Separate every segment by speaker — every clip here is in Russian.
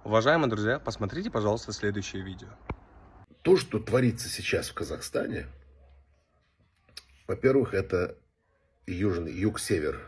Speaker 1: Уважаемые друзья, посмотрите, пожалуйста, следующее видео.
Speaker 2: То, что творится сейчас в Казахстане, во-первых, это юг-север,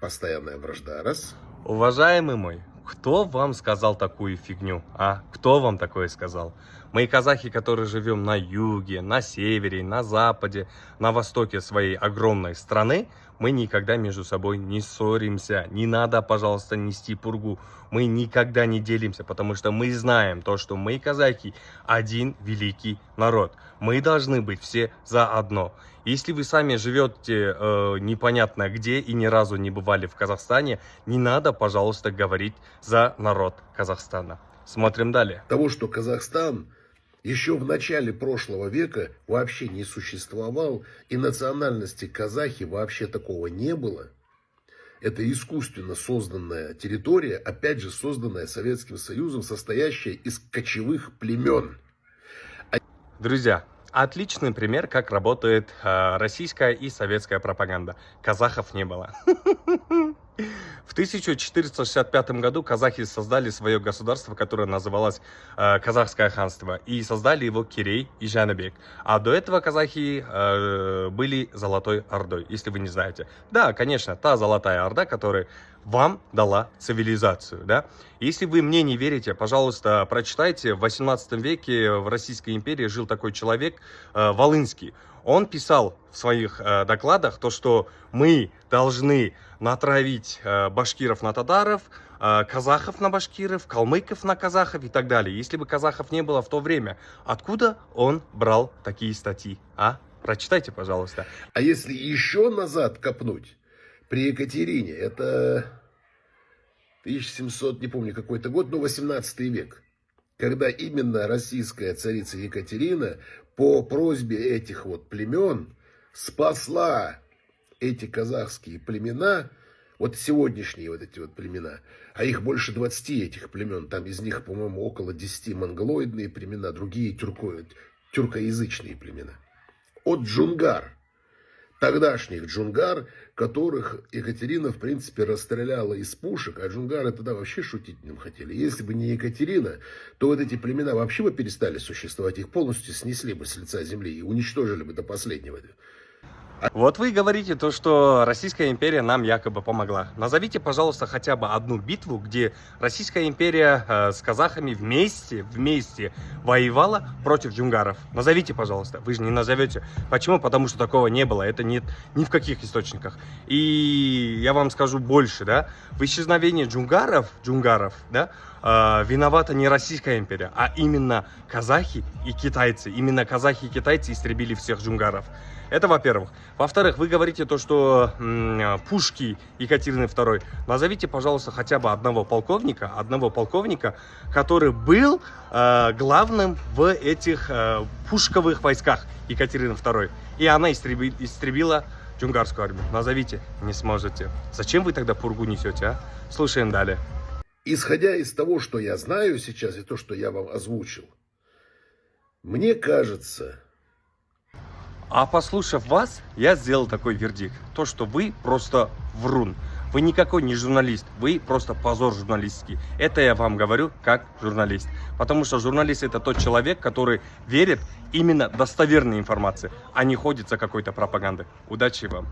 Speaker 2: постоянная вражда, раз.
Speaker 1: Уважаемый мой, кто вам сказал такую фигню, а? Кто вам такое сказал? Мы казахи, которые живем на юге, на севере, на западе, на востоке своей огромной страны, мы никогда между собой не ссоримся. Не надо, пожалуйста, нести пургу. Мы никогда не делимся, потому что мы знаем то, что мы, казахи, один великий народ. Мы должны быть все заодно. Если вы сами живете непонятно где и ни разу не бывали в Казахстане, не надо, пожалуйста, говорить за народ Казахстана. Смотрим далее.
Speaker 2: Того, что Казахстан еще в начале прошлого века вообще не существовал, и национальности казахи вообще такого не было. Это искусственно созданная территория, опять же созданная Советским Союзом, состоящая из кочевых племен.
Speaker 1: Друзья, отличный пример, как работает российская и советская пропаганда. Казахов не было. В 1465 году казахи создали свое государство, которое называлось Казахское ханство. И создали его Керей и Жаныбек. А до этого казахи были Золотой Ордой, если вы не знаете. Да, конечно, та Золотая Орда, которая вам дала цивилизацию. Да? Если вы мне не верите, пожалуйста, прочитайте. В 18 веке в Российской империи жил такой человек Волынский. Он писал в своих докладах то, что мы должны натравить башкиров на татаров, казахов на башкиров, калмыков на казахов и так далее. Если бы казахов не было в то время, откуда он брал такие статьи? А? Прочитайте, пожалуйста.
Speaker 2: А если еще назад копнуть, при Екатерине, это 1700, не помню какой-то год, но 18 век, когда именно российская царица Екатерина по просьбе этих вот племен спасла эти казахские племена, вот сегодняшние вот эти вот племена, а их больше 20 этих племен, там из них, по-моему, около 10 монголоидные племена, другие тюркоязычные племена, от джунгар, тогдашних джунгар, которых Екатерина, в принципе, расстреляла из пушек, а джунгары тогда вообще шутить не хотели. Если бы не Екатерина, то вот эти племена вообще бы перестали существовать, их полностью снесли бы с лица земли и уничтожили бы до последнего.
Speaker 1: Вот вы говорите то, что Российская империя нам якобы помогла. Назовите, пожалуйста, хотя бы одну битву, где Российская империя с казахами вместе воевала против джунгаров. Назовите, пожалуйста. Вы же не назовете. Почему? Потому что такого не было. Это нет ни в каких источниках. И я вам скажу больше, да. В исчезновении джунгаров, да, виновата не Российская империя, а именно казахи и китайцы. Именно казахи и китайцы истребили всех джунгаров. Это во-первых. Во-вторых, вы говорите то, что пушки Екатерины II. Назовите, пожалуйста, хотя бы одного полковника, который был главным в этих пушковых войсках Екатерины II. И она истребила джунгарскую армию. Назовите, не сможете. Зачем вы тогда пургу несете, а? Слушаем далее.
Speaker 2: Исходя из того, что я знаю сейчас и то, что я вам озвучил, мне кажется...
Speaker 1: А послушав вас, я сделал такой вердикт. То, что вы просто врун. Вы никакой не журналист. Вы просто позор журналистский. Это я вам говорю как журналист. Потому что журналист — это тот человек, который верит именно достоверной информации, а не ходит за какой-то пропагандой. Удачи вам.